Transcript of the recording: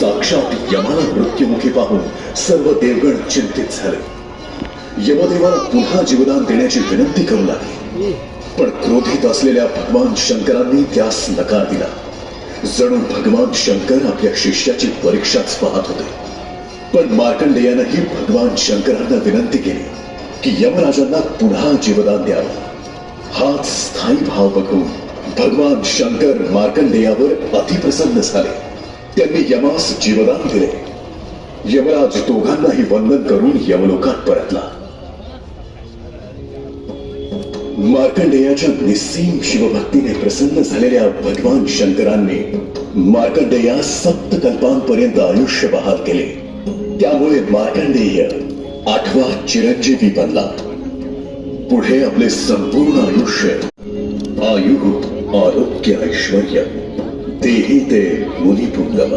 साक्षात यमाला मृत्युमुखी पाहून सर्व देवगण चिंतित झाले. यमदेवाला पुन्हा जीवदान देण्याची विनंती करू लागली, पण क्रोधित असलेल्या भगवान शंकरांनी त्यास नकार दिला. जणू भगवान शंकर आपल्या शिष्याची परीक्षाच पाहत होते. पण मार्कंडेयानंही भगवान शंकरांना विनंती केली की यमराजांना पुन्हा जीवदान द्यावं. हाच स्थायी भाव बघून भगवान शंकर मार्कंडेयावर अतिप्रसन्न झाले. त्यांनी यमास जीवदान दिले. यमराज दोघांनाही वंदन करून यमलोकात परतला. मार्कंडेयाच्या निस्सीम शिवभक्तीने प्रसन्न झालेल्या भगवान शंकरांनी मार्कंडेयास सप्तकल्पांपर्यंत आयुष्य बहाल केले. त्यामुळे मार्कंडेय 8वा चिरंजीवी बनला. पुढे आपले संपूर्ण आयुष्य आयु आरोग्य ऐश्वर्य देही ते मुनिपुंगव.